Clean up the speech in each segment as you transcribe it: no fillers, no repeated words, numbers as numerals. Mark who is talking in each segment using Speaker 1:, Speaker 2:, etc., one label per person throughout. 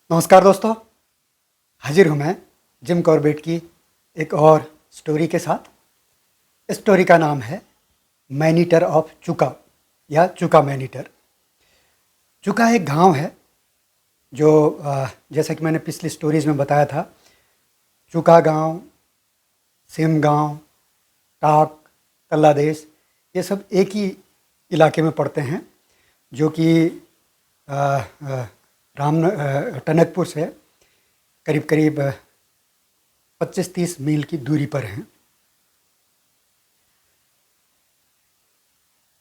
Speaker 1: नमस्कार दोस्तों, हाजिर हूँ मैं जिम कॉर्बेट की एक और स्टोरी के साथ। इस स्टोरी का नाम है मैनीटर ऑफ चुका या चुका मैनीटर। चुका एक गांव है जो जैसा कि मैंने पिछली स्टोरीज में बताया था, चुका गांव, सिम गांव, टाक, तल्लादेश, ये सब एक ही इलाके में पड़ते हैं जो कि अ, अ, टनकपुर से करीब करीब 25-30 मील की दूरी पर हैं।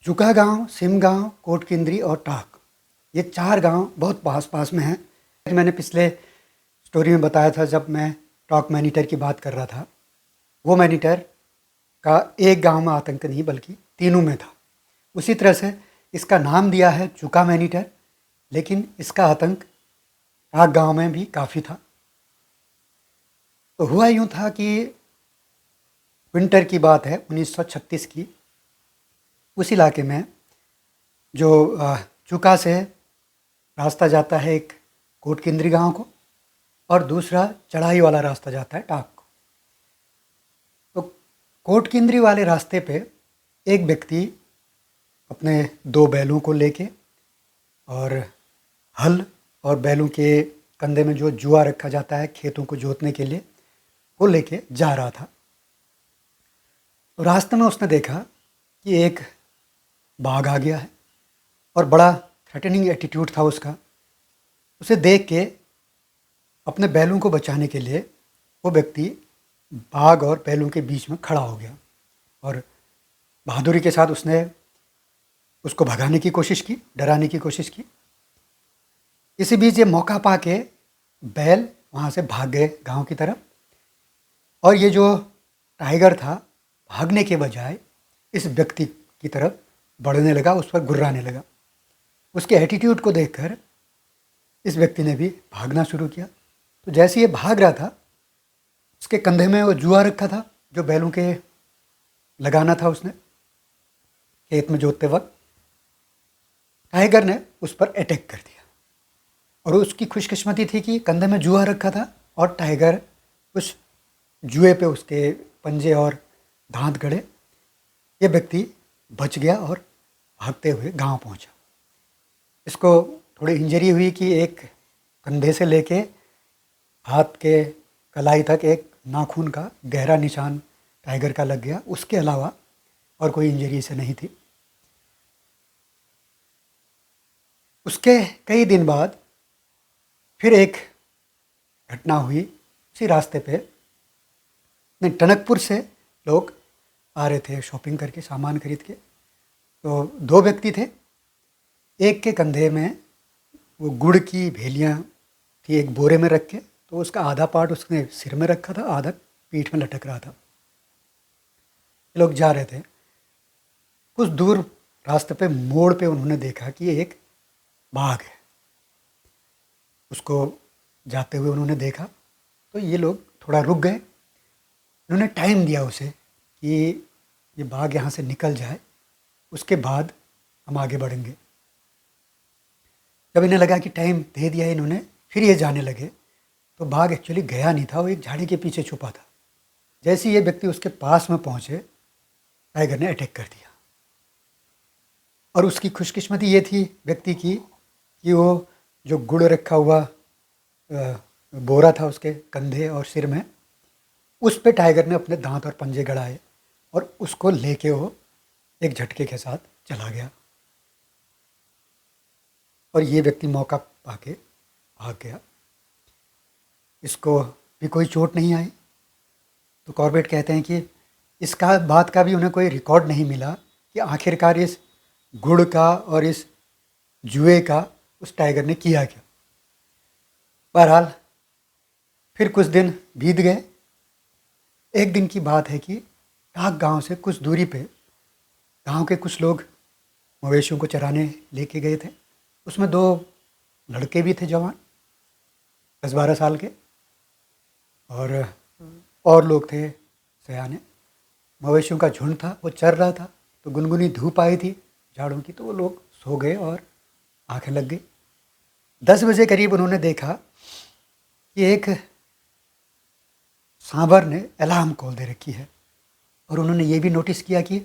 Speaker 1: चुका गांव, सिम गांव, कोटकेंद्री और टाक, ये 4 गांव बहुत पास पास में हैं। मैंने पिछले स्टोरी में बताया था, जब मैं टॉक मैनीटर की बात कर रहा था, वो मैनीटर का एक गांव में आतंक नहीं बल्कि तीनों में था। उसी तरह से इसका नाम दिया है चुका मैनीटर, लेकिन इसका आतंक टाक गांव में भी काफ़ी था। तो हुआ यूँ था कि विंटर की बात है 1936 की। उस इलाके में जो चुका से रास्ता जाता है एक कोटकेंद्री गांव को, और दूसरा चढ़ाई वाला रास्ता जाता है टाक को। तो कोटकेंद्री वाले रास्ते पे एक व्यक्ति अपने 2 बैलों को लेके और हल और बैलों के कंधे में जो जुआ रखा जाता है खेतों को जोतने के लिए, वो लेके जा रहा था। तो रास्ते में उसने देखा कि एक बाघ आ गया है और बड़ा थ्रेटनिंग एटीट्यूड था उसका। उसे देख के अपने बैलों को बचाने के लिए वो व्यक्ति बाघ और बैलों के बीच में खड़ा हो गया और बहादुरी के साथ उसने उसको भगाने की कोशिश की, डराने की कोशिश की। इसी बीच ये मौका पाके बैल वहाँ से भाग गए गांव की तरफ, और ये जो टाइगर था भागने के बजाय इस व्यक्ति की तरफ बढ़ने लगा, उस पर गुर्राने लगा। उसके एटीट्यूड को देखकर इस व्यक्ति ने भी भागना शुरू किया। तो जैसे ये भाग रहा था, उसके कंधे में वो जुआ रखा था जो बैलों के लगाना था उसने खेत में जोतते वक्त। टाइगर ने उस पर अटैक कर दिया, और उसकी खुशकिस्मती थी कि कंधे में जुआ रखा था और टाइगर उस जुए पे उसके पंजे और दांत गड़े। ये व्यक्ति बच गया और भागते हुए गांव पहुंचा। इसको थोड़ी इंजरी हुई कि एक कंधे से लेके हाथ के कलाई तक एक नाखून का गहरा निशान टाइगर का लग गया। उसके अलावा और कोई इंजरी इसे नहीं थी। उसके कई दिन बाद फिर एक घटना हुई उसी रास्ते पे। नहीं, टनकपुर से लोग आ रहे थे शॉपिंग करके, सामान खरीद के। तो 2 व्यक्ति थे। एक के कंधे में वो गुड़ की भेलियाँ थी एक बोरे में रख के, तो उसका आधा पार्ट उसने सिर में रखा था, आधा पीठ में लटक रहा था। लोग जा रहे थे। कुछ दूर रास्ते पे मोड़ पे उन्होंने देखा कि एक बाघ है। उसको जाते हुए उन्होंने देखा तो ये लोग थोड़ा रुक गए। उन्होंने टाइम दिया उसे कि ये बाघ यहाँ से निकल जाए, उसके बाद हम आगे बढ़ेंगे। जब इन्हें लगा कि टाइम दे दिया इन्होंने, फिर ये जाने लगे। तो बाघ एक्चुअली गया नहीं था, वो एक झाड़ी के पीछे छुपा था। जैसे ही ये व्यक्ति उसके पास में पहुँचे, टाइगर ने अटैक कर दिया। और उसकी खुशकिस्मती ये थी व्यक्ति की कि वो जो गुड़ रखा हुआ बोरा था उसके कंधे और सिर में, उस पे टाइगर ने अपने दांत और पंजे गड़ाए और उसको लेके वो एक झटके के साथ चला गया। और ये व्यक्ति मौका पाके भाग गया। इसको भी कोई चोट नहीं आई। तो कॉर्बेट कहते हैं कि इसका बात का भी उन्हें कोई रिकॉर्ड नहीं मिला कि आखिरकार इस गुड़ का और इस जुए का उस टाइगर ने किया क्या। बहरहाल फिर कुछ दिन बीत गए। एक दिन की बात है कि टाक गांव से कुछ दूरी पे गांव के कुछ लोग मवेशियों को चराने लेके गए थे। उसमें 2 लड़के भी थे जवान, 10-12 साल के, और लोग थे सयाने। मवेशियों का झुंड था, वो चर रहा था। तो गुनगुनी धूप आई थी झाड़ों की, तो वो लोग सो गए और आंखें लग गई। 10 बजे करीब उन्होंने देखा कि एक सांभर ने अलार्म कॉल दे रखी है और उन्होंने ये भी नोटिस किया कि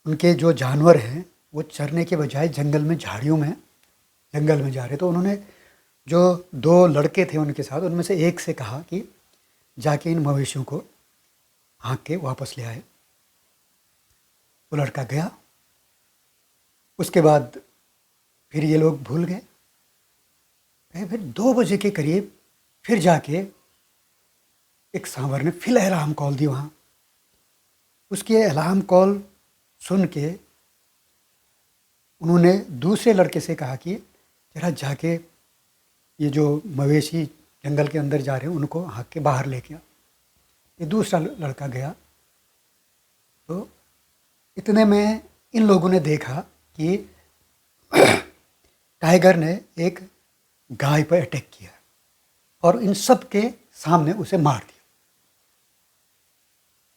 Speaker 1: उनके जो जानवर हैं वो चरने के बजाय जंगल में झाड़ियों में जंगल में जा रहे। तो उन्होंने जो दो लड़के थे उनके साथ उनमें से एक से कहा कि जाके इन मवेशियों को हाँक के वापस ले आए। वो लड़का गया। उसके बाद फिर ये लोग भूल गए। फिर 2 बजे के करीब फिर जाके एक सांभर ने फिर अलार्म कॉल दी वहाँ। उसकी अलार्म कॉल सुन के उन्होंने दूसरे लड़के से कहा कि जरा जाके ये जो मवेशी जंगल के अंदर जा रहे हैं उनको हाँक के बाहर लेके आ। ये दूसरा लड़का गया। तो इतने में इन लोगों ने देखा कि टाइगर ने एक गाय पर अटैक किया और इन सब के सामने उसे मार दिया।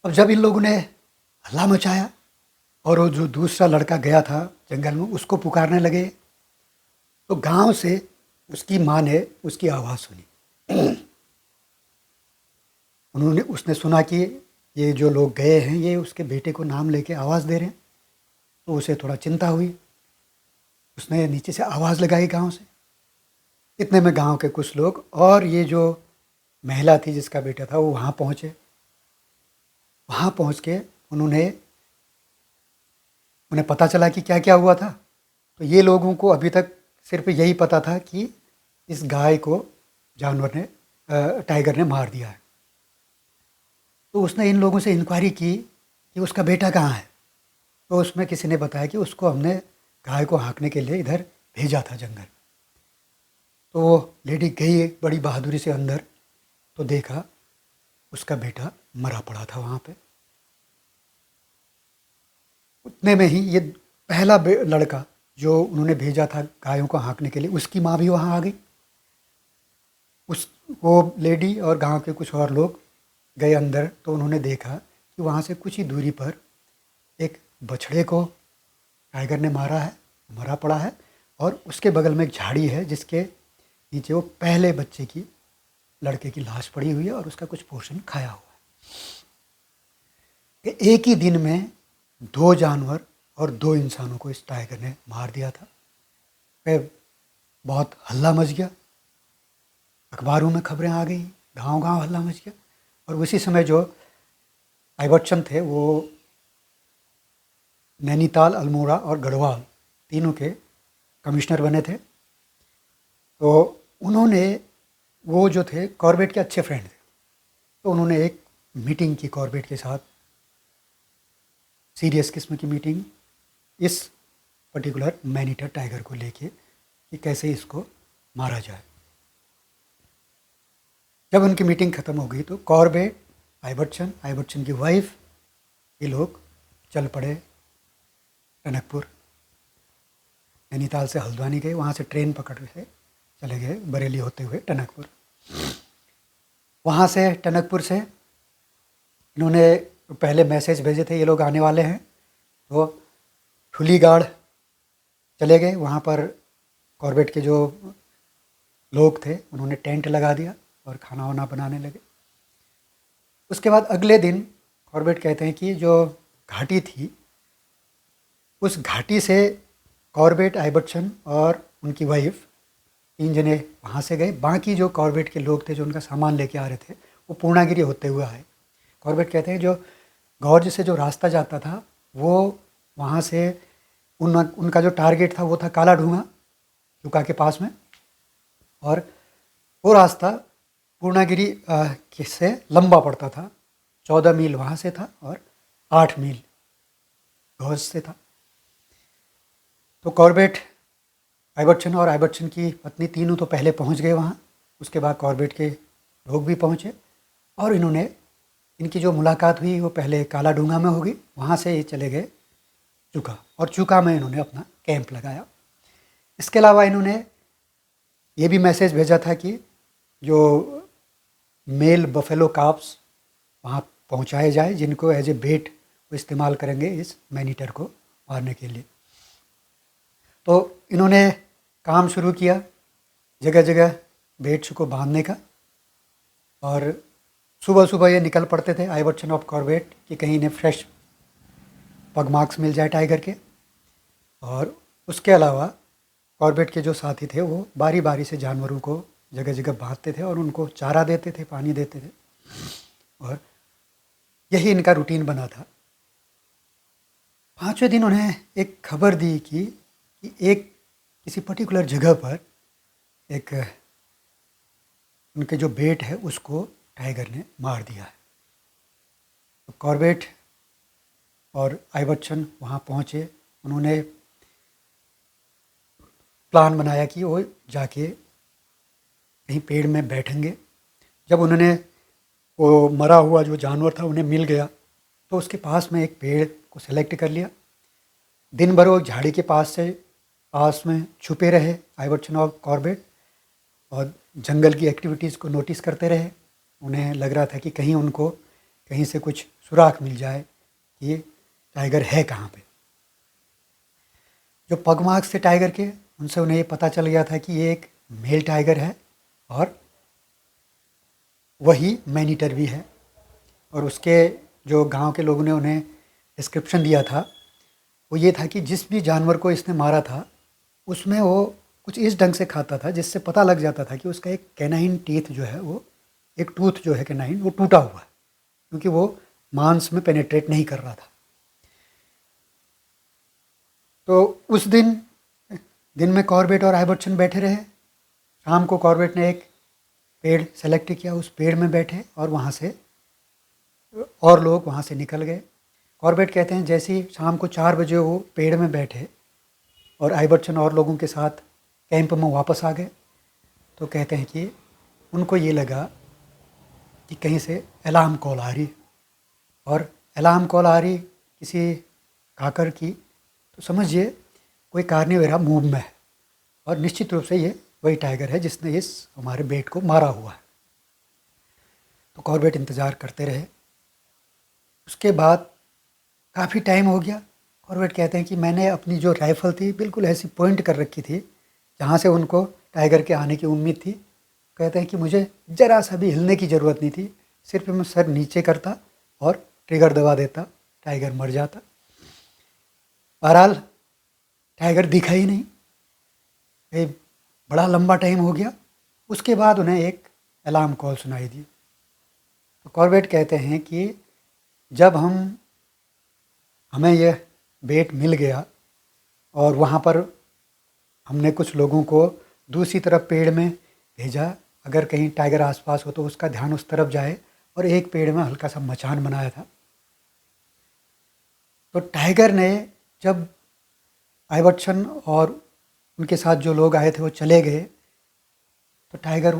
Speaker 1: अब जब इन लोगों ने हल्ला मचाया और वो जो दूसरा लड़का गया था जंगल में उसको पुकारने लगे, तो गांव से उसकी माँ ने उसकी आवाज़ सुनी। उसने सुना कि ये जो लोग गए हैं ये उसके बेटे को नाम लेके आवाज़ दे रहे हैं। तो उसे थोड़ा चिंता हुई। उसने नीचे से आवाज़ लगाई गांव से। इतने में गांव के कुछ लोग और ये जो महिला थी जिसका बेटा था वो वहाँ पहुँचे। वहाँ पहुँच के उन्हें पता चला कि क्या क्या हुआ था। तो ये लोगों को अभी तक सिर्फ यही पता था कि इस गाय को टाइगर ने मार दिया है। तो उसने इन लोगों से इंक्वायरी की कि उसका बेटा कहाँ है। तो उसमें किसी ने बताया कि उसको हमने गाय को हाँकने के लिए इधर भेजा था जंगल। तो वो लेडी गई बड़ी बहादुरी से अंदर, तो देखा उसका बेटा मरा पड़ा था वहाँ पे। उतने में ही ये पहला लड़का जो उन्होंने भेजा था गायों को हाँकने के लिए, उसकी माँ भी वहाँ आ गई। वो लेडी और गांव के कुछ और लोग गए अंदर। तो उन्होंने देखा कि वहाँ से कुछ ही दूरी पर एक बछड़े को टाइगर ने मरा पड़ा है और उसके बगल में एक झाड़ी है जिसके नीचे वो पहले बच्चे की लड़के की लाश पड़ी हुई है और उसका कुछ पोर्शन खाया हुआ है। एक ही दिन में 2 जानवर और 2 इंसानों को इस टाइगर ने मार दिया था। फिर बहुत हल्ला मच गया, अखबारों में खबरें आ गई, गांव-गांव हल्ला मच गया। और उसी समय जो आइबच्चन थे वो नैनीताल, अल्मोड़ा और गढ़वाल तीनों के कमिश्नर बने थे। तो उन्होंने वो जो थे कॉर्बेट के अच्छे फ्रेंड थे। तो उन्होंने एक मीटिंग की कॉर्बेट के साथ, सीरियस किस्म की मीटिंग, इस पर्टिकुलर मैनीटर टाइगर को लेके कि कैसे इसको मारा जाए। जब उनकी मीटिंग ख़त्म हो गई तो कॉर्बेट, आइबच्चन की वाइफ, ये लोग चल पड़े टनकपुर। नैनीताल से हल्द्वानी गए, वहाँ से ट्रेन पकड़ के चले गए बरेली होते हुए टनकपुर। वहाँ से टनकपुर से इन्होंने पहले मैसेज भेजे थे ये लोग आने वाले हैं। तो ठुलीगाड़ चले गए। वहाँ पर कॉर्बेट के जो लोग थे उन्होंने टेंट लगा दिया और खाना वाना बनाने लगे। उसके बाद अगले दिन कॉर्बेट कहते हैं कि जो घाटी थी उस घाटी से कॉर्बेट, आइबच्चन और उनकी वाइफ 3 जने वहाँ से गए। बाकी जो कॉर्बेट के लोग थे जो उनका सामान लेके आ रहे थे वो पूर्णागिरी होते हुए आए। कॉर्बेट कहते हैं जो गौर्ज से जो रास्ता जाता था वो वहाँ से उनका जो टारगेट था वो था काला ढूंगा चुका के पास में, और वो रास्ता पूर्णागिरी से लंबा पड़ता था। 14 मील वहाँ से था और 8 मील गौज से था। तो कॉर्बेट, आइबच्चन और आइबच्चन की पत्नी तीनों तो पहले पहुँच गए वहाँ। उसके बाद कॉर्बेट के लोग भी पहुँचे और इनकी जो मुलाकात हुई वो पहले काला ढूंगा में होगी। वहाँ से ये चले गए चुका और चुका में इन्होंने अपना कैंप लगाया। इसके अलावा इन्होंने ये भी मैसेज भेजा था कि जो मेल बफेलो काप्स वहाँ पहुँचाए जाए जिनको एज ए बेट वो इस्तेमाल करेंगे इस मैनीटर को मारने के लिए। तो इन्होंने काम शुरू किया, जगह जगह बेट्स को बांधने का। और सुबह सुबह ये निकल पड़ते थे आइवर्सन और कॉर्बेट कि कहीं इन्हें फ्रेश पग मार्क्स मिल जाए टाइगर के। और उसके अलावा कॉर्बेट के जो साथी थे वो बारी बारी से जानवरों को जगह जगह बांधते थे और उनको चारा देते थे, पानी देते थे, और यही इनका रूटीन बना था। 5वें दिन उन्हें एक खबर दी कि एक किसी पर्टिकुलर जगह पर एक उनके जो बेट है उसको टाइगर ने मार दिया है। तो कॉर्बेट और आइवर्सन वहाँ पहुँचे। उन्होंने प्लान बनाया कि वो जाके कहीं पेड़ में बैठेंगे। जब उन्होंने वो मरा हुआ जो जानवर था उन्हें मिल गया तो उसके पास में एक पेड़ को सेलेक्ट कर लिया। दिन भर वो झाड़ी के पास में छुपे रहे आइवर्सन और कॉर्बेट, और जंगल की एक्टिविटीज़ को नोटिस करते रहे। उन्हें लग रहा था कि कहीं उनको कहीं से कुछ सुराग मिल जाए कि ये टाइगर है कहाँ पे। जो पगमार्क्स थे टाइगर के, उनसे उन्हें ये पता चल गया था कि ये एक मेल टाइगर है और वही मैनीटर भी है। और उसके जो गांव के लोगों ने उन्हें डिस्क्रिप्शन दिया था वो ये था कि जिस भी जानवर को इसने मारा था उसमें वो कुछ इस ढंग से खाता था जिससे पता लग जाता था कि उसका एक कैनाइन टीथ जो है वो, एक टूथ जो है कैनाइन, वो टूटा हुआ है, क्योंकि वो मांस में पेनिट्रेट नहीं कर रहा था। तो उस दिन में कॉर्बेट और आइवर्सन बैठे रहे। शाम को कॉर्बेट ने एक पेड़ सेलेक्ट किया, उस पेड़ में बैठे और वहाँ से और लोग वहाँ से निकल गए। कॉर्बेट कहते हैं जैसे ही शाम को 4 बजे वो पेड़ में बैठे और आइवर्सन और लोगों के साथ कैंप में वापस आ गए, तो कहते हैं कि उनको ये लगा कि कहीं से अलार्म कॉल आ रही, और अलार्म कॉल आ रही किसी काकर की, तो समझिए कोई कार्निवोरा मूव में है और निश्चित रूप से ये वही टाइगर है जिसने इस हमारे बेट को मारा हुआ है। तो कॉर्बेट इंतज़ार करते रहे। उसके बाद काफ़ी टाइम हो गया। कॉर्बेट कहते हैं कि मैंने अपनी जो राइफ़ल थी बिल्कुल ऐसी पॉइंट कर रखी थी जहाँ से उनको टाइगर के आने की उम्मीद थी। कहते हैं कि मुझे ज़रा सा भी हिलने की ज़रूरत नहीं थी, सिर्फ मैं सर नीचे करता और ट्रिगर दबा देता, टाइगर मर जाता। बहरहाल टाइगर दिखा ही नहीं। ये बड़ा लंबा टाइम हो गया। उसके बाद उन्हें एक अलार्म कॉल सुनाई दी। तो कॉर्बेट कहते हैं कि जब हमें यह बेट मिल गया और वहाँ पर हमने कुछ लोगों को दूसरी तरफ पेड़ में भेजा, अगर कहीं टाइगर आसपास हो तो उसका ध्यान उस तरफ जाए, और एक पेड़ में हल्का सा मचान बनाया था। तो टाइगर ने, जब आइवर्सन और उनके साथ जो लोग आए थे वो चले गए, तो टाइगर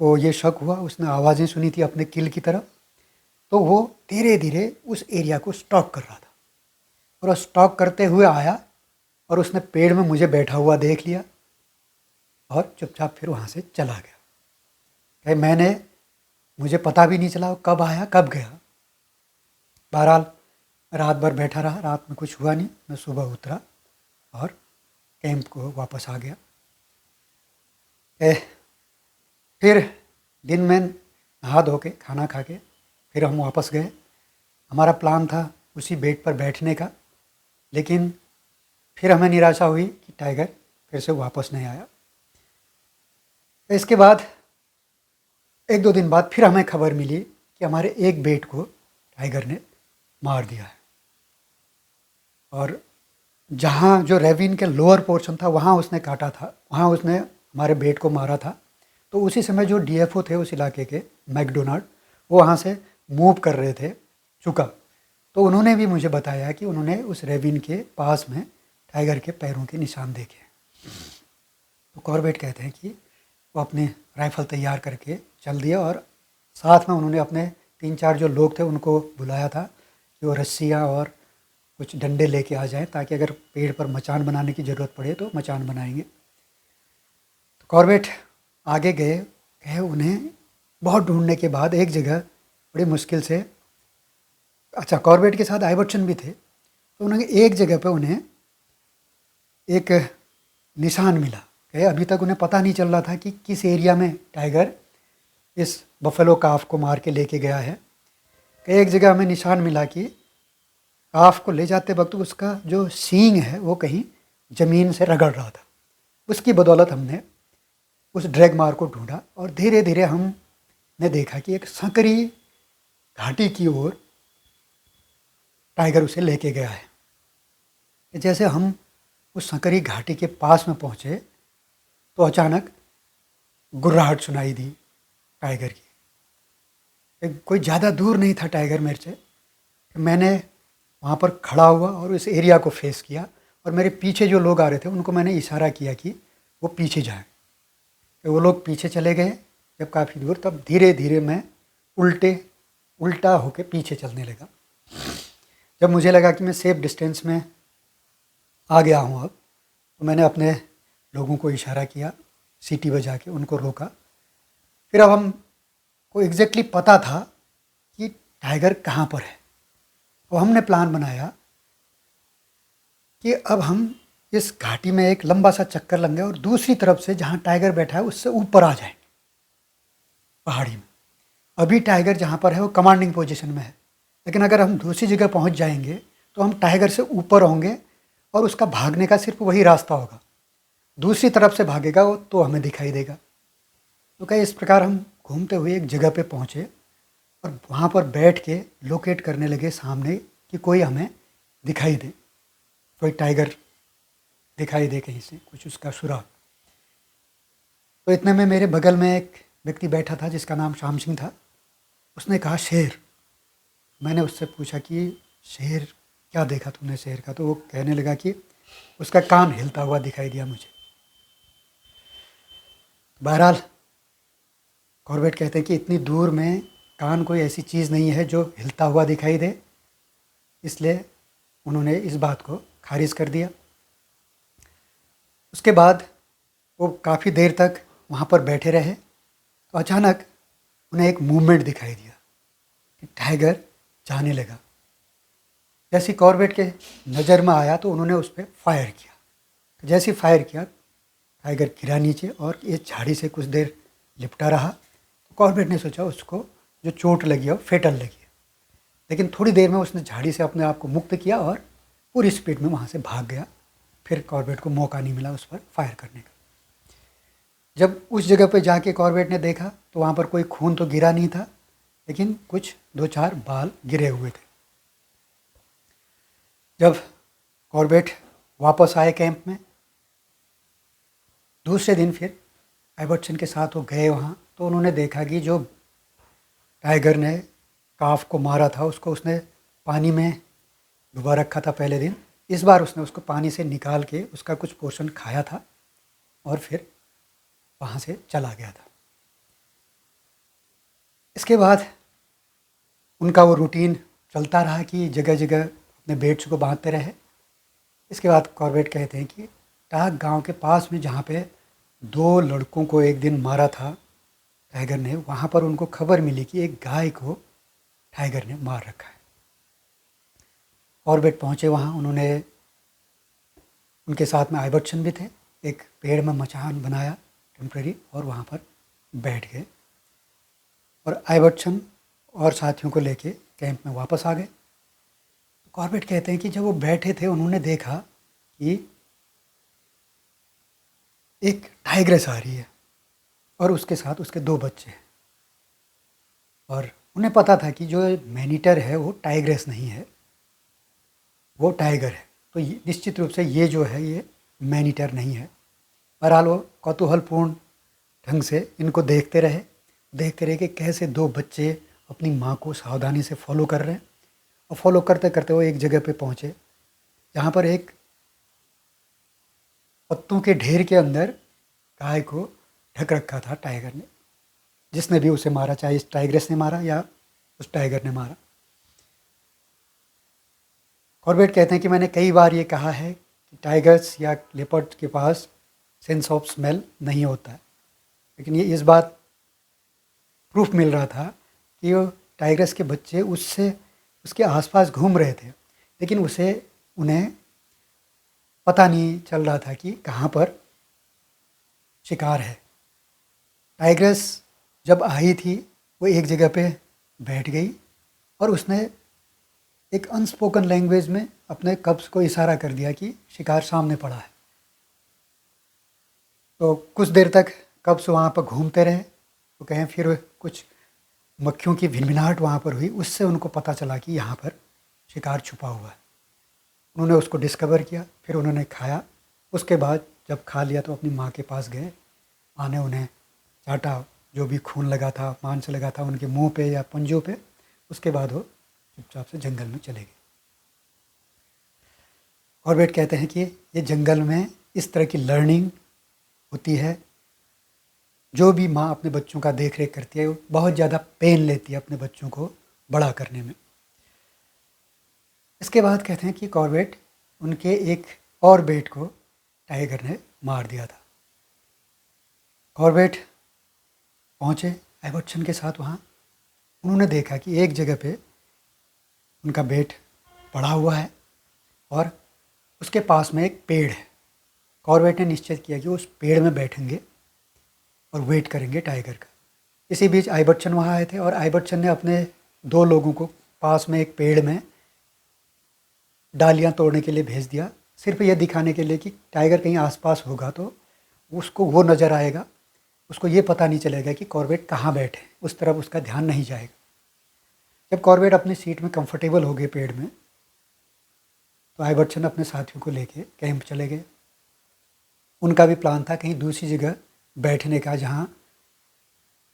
Speaker 1: को ये शक हुआ, उसने आवाज़ें सुनी थी अपने किल की तरफ, तो वो धीरे धीरे उस एरिया को स्टॉक कर रहा था। और वो स्टॉक करते हुए आया और उसने पेड़ में मुझे बैठा हुआ देख लिया और चुपचाप फिर वहाँ से चला गया। मुझे पता भी नहीं चला वो कब आया कब गया। बहरहाल रात भर बैठा रहा, रात में कुछ हुआ नहीं। मैं सुबह उतरा और कैंप को वापस आ गया। फिर दिन में नहा धो के खाना खा के फिर हम वापस गए। हमारा प्लान था उसी बेट पर बैठने का, लेकिन फिर हमें निराशा हुई कि टाइगर फिर से वापस नहीं आया। इसके बाद 1-2 दिन बाद फिर हमें खबर मिली कि हमारे एक बेट को टाइगर ने मार दिया है, और जहाँ जो रेविन के लोअर पोर्शन था वहाँ उसने काटा था, वहाँ उसने हमारे बेट को मारा था। तो उसी समय जो डीएफओ थे उस इलाके के, मैकडोनाल्ड, वो वहाँ से मूव कर रहे थे चुका, तो उन्होंने भी मुझे बताया कि उन्होंने उस रेविन के पास में टाइगर के पैरों के निशान देखे। तो कॉर्बेट कहते हैं कि वो अपने राइफ़ल तैयार करके चल दिया, और साथ में उन्होंने अपने 3-4 जो लोग थे उनको बुलाया था कि वो रस्सियाँ और कुछ डंडे लेके आ जाएं, ताकि अगर पेड़ पर मचान बनाने की ज़रूरत पड़े तो मचान बनाएंगे। तो कॉर्बेट आगे गए उन्हें बहुत ढूंढने के बाद एक जगह बड़ी मुश्किल से, अच्छा कॉर्बेट के साथ आइवर्सन भी थे, तो उन्हें एक जगह पे उन्हें एक निशान मिला कहे अभी तक उन्हें पता नहीं चल रहा था कि किस एरिया में टाइगर इस बफेलो काफ को मार के लेके गया है। कई एक जगह हमें निशान मिला कि काफ को ले जाते वक्त उसका जो सींग है वो कहीं ज़मीन से रगड़ रहा था। उसकी बदौलत हमने उस ड्रैग मार को ढूंढा और धीरे धीरे हमने देखा कि एक संकरी घाटी की ओर टाइगर उसे लेके गया है। जैसे हम उस संकरी घाटी के पास में पहुँचे तो अचानक गुर्राहट सुनाई दी टाइगर की। कोई ज़्यादा दूर नहीं था टाइगर मेरे से। मैंने वहाँ पर खड़ा हुआ और इस एरिया को फेस किया और मेरे पीछे जो लोग आ रहे थे उनको मैंने इशारा किया कि वो पीछे जाएं। तो वो लोग पीछे चले गए जब काफ़ी दूर, तब धीरे धीरे मैं उल्टा होके पीछे चलने लगा। जब मुझे लगा कि मैं सेफ डिस्टेंस में आ गया हूँ अब, तो मैंने अपने लोगों को इशारा किया, सीटी बजा के उनको रोका। फिर अब हमको एग्जैक्टली पता था कि टाइगर कहाँ पर है। तो हमने प्लान बनाया कि अब हम इस घाटी में एक लंबा सा चक्कर लेंगे और दूसरी तरफ से जहाँ टाइगर बैठा है उससे ऊपर आ जाएंगे पहाड़ी में। अभी टाइगर जहाँ पर है वो कमांडिंग पोजीशन में है, लेकिन अगर हम दूसरी जगह पहुँच जाएंगे तो हम टाइगर से ऊपर होंगे और उसका भागने का सिर्फ वही रास्ता होगा। दूसरी तरफ से भागेगा वो तो हमें दिखाई देगा। तो क्या इस प्रकार हम घूमते हुए एक जगह पे पहुँचे और वहाँ पर बैठ के लोकेट करने लगे सामने कि कोई हमें दिखाई दे, कोई टाइगर दिखाई दे कहीं से, कुछ उसका सुराग। तो इतने में मेरे बगल में एक व्यक्ति बैठा था जिसका नाम श्याम सिंह था। उसने कहा शेर। मैंने उससे पूछा कि शेर क्या देखा तुमने शेर का? तो वो कहने लगा कि उसका कान हिलता हुआ दिखाई दिया मुझे। बहरहाल कॉर्बेट कहते हैं कि इतनी दूर में कान कोई ऐसी चीज़ नहीं है जो हिलता हुआ दिखाई दे, इसलिए उन्होंने इस बात को खारिज कर दिया। उसके बाद वो काफ़ी देर तक वहाँ पर बैठे रहे तो अचानक उन्हें एक मूवमेंट दिखाई दिया कि टाइगर जाने लगा। जैसे कॉर्बेट के नज़र में आया तो उन्होंने उस पर फायर किया। तो जैसे फायर किया टाइगर गिरा नीचे और ये झाड़ी से कुछ देर लिपटा रहा। तो कॉर्बेट ने सोचा उसको जो चोट लगी है वो फेटल लगी है, लेकिन थोड़ी देर में उसने झाड़ी से अपने आप को मुक्त किया और पूरी स्पीड में वहाँ से भाग गया। फिर कॉर्बेट को मौका नहीं मिला उस पर फायर करने का। जब उस जगह पर जाके कॉर्बेट ने देखा तो वहाँ पर कोई खून तो गिरा नहीं था, लेकिन कुछ 2-4 बाल गिरे हुए थे। जब कॉर्बेट वापस आए कैंप में, दूसरे दिन फिर एबर्टसन के साथ वो गए वहाँ, तो उन्होंने देखा कि जो टाइगर ने काफ को मारा था उसको उसने पानी में डुबा रखा था पहले दिन। इस बार उसने उसको पानी से निकाल के उसका कुछ पोर्शन खाया था और फिर वहाँ से चला गया था। इसके बाद उनका वो रूटीन चलता रहा कि जगह जगह अपने बेट्स को बांधते रहे। इसके बाद कॉर्बेट कहते हैं कि टाक गांव के पास में जहाँ पे 2 लड़कों को एक दिन मारा था टाइगर ने, वहाँ पर उनको खबर मिली कि एक गाय को टाइगर ने मार रखा है। कॉर्बेट पहुँचे वहाँ, उन्होंने उनके साथ में आइबर्टसन भी थे। एक पेड़ में मचान बनाया टेम्प्रेरी और वहाँ पर बैठ गए और आइबर्टसन और साथियों को लेके कैंप में वापस आ गए। कॉर्बेट कहते हैं कि जब वो बैठे थे उन्होंने देखा कि एक टाइग्रेस आ रही है और उसके साथ उसके 2 बच्चे हैं और उन्हें पता था कि जो मैनीटर है वो टाइग्रेस नहीं है, वो टाइगर है। तो निश्चित रूप से ये जो है ये मैनीटर नहीं है। बहरहाल वो कौतूहलपूर्ण ढंग से इनको देखते रहे कि कैसे 2 बच्चे अपनी माँ को सावधानी से फॉलो कर रहे हैं। और फॉलो करते करते वो एक जगह पे पहुँचे जहाँ पर एक पत्तों के ढेर के अंदर गाय को ढक रखा था टाइगर ने, जिसने भी उसे मारा, चाहे इस टाइग्रेस ने मारा या उस टाइगर ने मारा। कॉर्बेट कहते हैं कि मैंने कई बार ये कहा है कि टाइगर्स या लेपर्ड के पास सेंस ऑफ स्मेल नहीं होता है, लेकिन ये इस बात प्रूफ मिल रहा था कि वो टाइग्रेस के बच्चे उसके आसपास घूम रहे थे, लेकिन उन्हें पता नहीं चल रहा था कि कहाँ पर शिकार है। टाइग्रेस जब आई थी वो एक जगह पे बैठ गई और उसने एक अनस्पोकन लैंग्वेज में अपने कब्ज को इशारा कर दिया कि शिकार सामने पड़ा है। तो कुछ देर तक कब्ज वहाँ पर घूमते रहे। तो कहें फिर कुछ मक्खियों की भिनभिनाहट वहाँ पर हुई, उससे उनको पता चला कि यहाँ पर शिकार छुपा हुआ है। उन्होंने उसको डिस्कवर किया, फिर उन्होंने खाया। उसके बाद जब खा लिया तो अपनी माँ के पास गए। माँ ने उन्हें चाटा, जो भी खून लगा था, मांस लगा था उनके मुंह पे या पंजों पे। उसके बाद वो चुपचाप से जंगल में चले गए। कॉर्बेट कहते हैं कि ये जंगल में इस तरह की लर्निंग होती है। जो भी माँ अपने बच्चों का देख रेख करती है वो बहुत ज़्यादा पेन लेती है अपने बच्चों को बड़ा करने में। इसके बाद कहते हैं कि कॉर्बेट उनके एक और बेट को टाइगर ने मार दिया था। कॉर्बेट पहुँचे एबॉट्सन के साथ वहाँ। उन्होंने देखा कि एक जगह पे उनका बेट पड़ा हुआ है और उसके पास में एक पेड़ है। कॉर्बेट ने निश्चय किया कि उस पेड़ में बैठेंगे और वेट करेंगे टाइगर का। इसी बीच आइबर्टसन वहाँ आए थे और आइबर्टसन ने अपने 2 लोगों को पास में एक पेड़ में डालियाँ तोड़ने के लिए भेज दिया, सिर्फ ये दिखाने के लिए कि टाइगर कहीं आसपास होगा तो उसको वो नज़र आएगा, उसको ये पता नहीं चलेगा कि कॉर्बेट कहाँ बैठे, उस तरफ उसका ध्यान नहीं जाएगा। जब कॉर्बेट अपनी सीट में कंफर्टेबल हो गए पेड़ में, तो आइबर्टसन अपने साथियों को लेके कैंप चले गए। उनका भी प्लान था कहीं दूसरी जगह बैठने का, जहाँ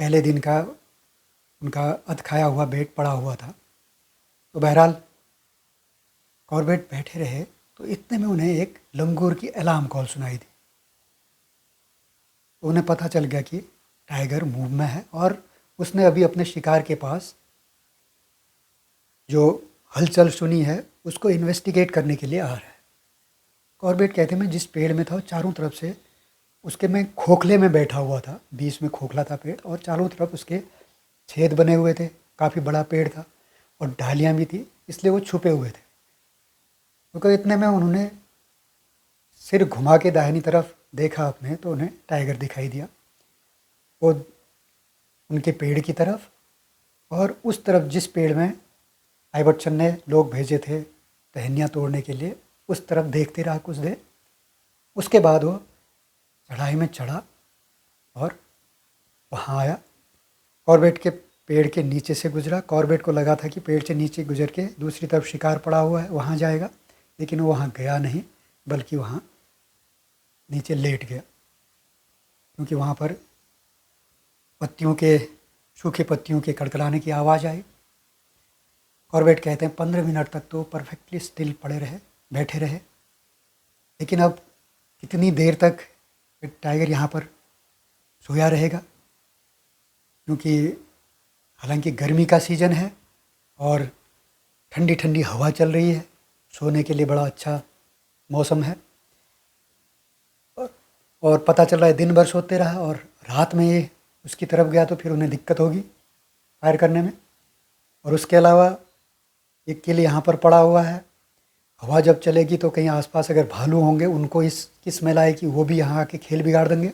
Speaker 1: पहले दिन का उनका अधखाया हुआ बेट पड़ा हुआ था। तो बहरहाल कॉर्बेट बैठे रहे तो इतने में उन्हें एक लंगूर की अलार्म कॉल सुनाई दी। तो उन्हें पता चल गया कि टाइगर मूव में है और उसने अभी अपने शिकार के पास जो हलचल सुनी है उसको इन्वेस्टिगेट करने के लिए आ रहा है। कॉर्बेट कहते मैं जिस पेड़ में था चारों तरफ से उसके मैं खोखले में बैठा हुआ था, बीच में खोखला था पेड़ और चारों तरफ उसके छेद बने हुए थे। काफ़ी बड़ा पेड़ था और डालियाँ भी थी, इसलिए वो छुपे हुए थे। क्योंकि इतने में उन्होंने सिर घुमा के दाहिनी तरफ देखा अपने, तो उन्हें टाइगर दिखाई दिया। वो उनके पेड़ की तरफ और उस तरफ जिस पेड़ में आइबर्टसन ने लोग भेजे थे टहनियाँ तोड़ने के लिए, उस तरफ देखते रहा कुछ देर। उसके बाद वो चढ़ाई में चढ़ा और वहाँ आया। कॉर्बेट के पेड़ के नीचे से गुजरा। कॉर्बेट को लगा था कि पेड़ से नीचे गुजर के दूसरी तरफ शिकार पड़ा हुआ है, वहाँ जाएगा, लेकिन वो वहाँ गया नहीं, बल्कि वहाँ नीचे लेट गया। क्योंकि वहाँ पर पत्तियों के, सूखे पत्तियों के कड़कड़ाने की आवाज़ आई। कॉर्बेट कहते हैं 15 मिनट तक तो परफेक्टली स्टिल पड़े रहे, बैठे रहे। लेकिन अब कितनी देर तक टाइगर यहाँ पर सोया रहेगा, क्योंकि हालांकि गर्मी का सीज़न है और ठंडी ठंडी हवा चल रही है, सोने के लिए बड़ा अच्छा मौसम है। और पता चल रहा है दिन भर सोते रहा और रात में ये उसकी तरफ गया तो फिर उन्हें दिक्कत होगी फायर करने में। और उसके अलावा एक किल यहाँ पर पड़ा हुआ है, हवा जब चलेगी तो कहीं आसपास अगर भालू होंगे उनको इसकी स्मेल आएगी, वो भी यहाँ आके खेल बिगाड़ देंगे।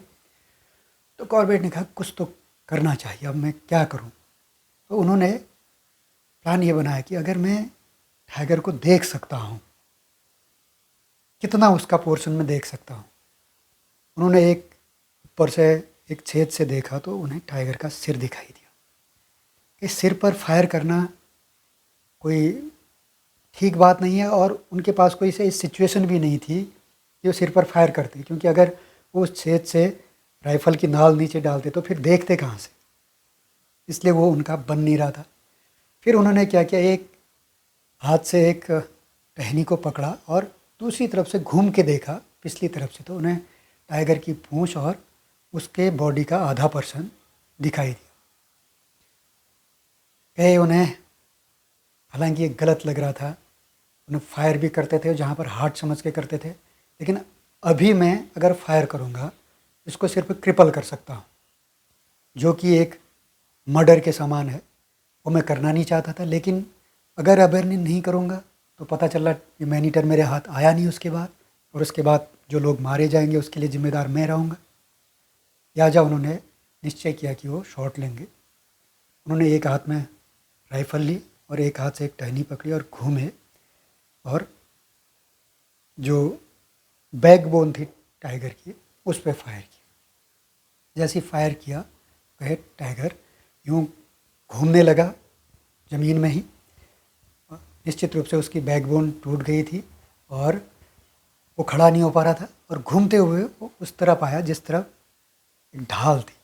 Speaker 1: तो कॉर्बेट ने कहा कुछ तो करना चाहिए, अब मैं क्या करूँ। तो उन्होंने प्लान ये बनाया कि अगर मैं टाइगर को देख सकता हूँ, कितना उसका पोर्शन में देख सकता हूँ। उन्होंने एक ऊपर से एक छेद से देखा तो उन्हें टाइगर का सिर दिखाई दिया। कि सिर पर फायर करना कोई ठीक बात नहीं है और उनके पास कोई से सिचुएशन भी नहीं थी कि वो सिर पर फायर करते, क्योंकि अगर वो उस छेद से राइफ़ल की नाल नीचे डालते तो फिर देखते कहाँ से, इसलिए वो उनका बन नहीं रहा था। फिर उन्होंने क्या किया, एक हाथ से एक टहनी को पकड़ा और दूसरी तरफ से घूम के देखा पिछली तरफ से, तो उन्हें टाइगर की पूंछ और उसके बॉडी का आधा पर्सन दिखाई दिया। कहे उन्हें, हालांकि ये गलत लग रहा था, उन्हें फायर भी करते थे जहाँ पर हार्ट समझ के करते थे, लेकिन अभी मैं अगर फायर करूँगा इसको सिर्फ क्रिपल कर सकता हूँ, जो कि एक मर्डर के समान है। वो मैं करना नहीं चाहता था, लेकिन अगर नहीं करूँगा तो पता चला कि मैनीटर मेरे हाथ आया नहीं उसके बाद, और उसके बाद जो लोग मारे जाएंगे उसके लिए ज़िम्मेदार मैं रहूँगा। लिहाजा उन्होंने निश्चय किया कि वो शॉट लेंगे। उन्होंने एक हाथ में राइफ़ल ली और एक हाथ से एक टहनी पकड़ी और घूमे और जो बैकबोन थी टाइगर की उस पे फायर किया। जैसे ही फायर किया वह टाइगर यूँ घूमने लगा ज़मीन में ही। निश्चित रूप से उसकी बैकबोन टूट गई थी और वो खड़ा नहीं हो पा रहा था और घूमते हुए वो उस तरफ आया जिस तरफ एक ढाल थी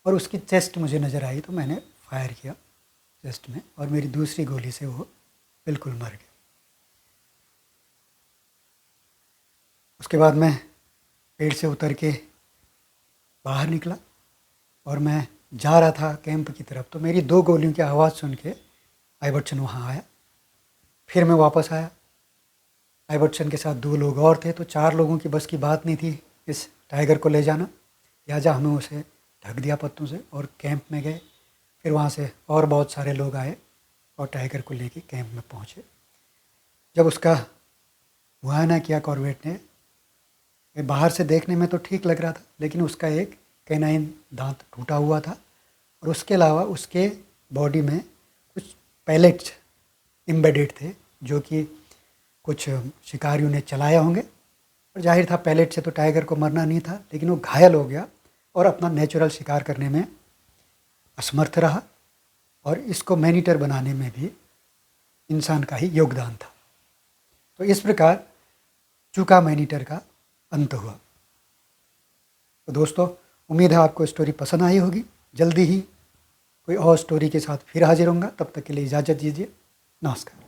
Speaker 1: और उसकी चेस्ट मुझे नज़र आई, तो मैंने फायर किया चेस्ट में और मेरी दूसरी गोली से वो बिल्कुल मर गया। उसके बाद मैं पेड़ से उतर के बाहर निकला और मैं जा रहा था कैंप की तरफ, तो मेरी 2 गोलियों की आवाज़ सुन के आइबर्टसन वहाँ आया। फिर मैं वापस आया, आइबर्टसन के साथ 2 लोग और थे, तो 4 लोगों की बस की बात नहीं थी इस टाइगर को ले जाना। लिहाजा हमें उसे ढक दिया पत्तों से और कैंप में गए। फिर वहाँ से और बहुत सारे लोग आए और टाइगर को लेके कैंप में पहुँचे। जब उसका मुआयना किया कॉर्बेट ने, बाहर से देखने में तो ठीक लग रहा था, लेकिन उसका एक कैनाइन दांत टूटा हुआ था और उसके अलावा उसके बॉडी में कुछ पैलेट्स एम्बेडेड थे जो कि कुछ शिकारियों ने चलाया होंगे। और जाहिर था पैलेट से तो टाइगर को मरना नहीं था, लेकिन वो घायल हो गया और अपना नेचुरल शिकार करने में असमर्थ रहा और इसको मैनीटर बनाने में भी इंसान का ही योगदान था। तो इस प्रकार चूका मैनीटर का अंत हुआ। तो दोस्तों, उम्मीद है आपको स्टोरी पसंद आई होगी। जल्दी ही कोई और स्टोरी के साथ फिर हाजिर होऊंगा, तब तक के लिए इजाज़त दीजिए। नमस्कार।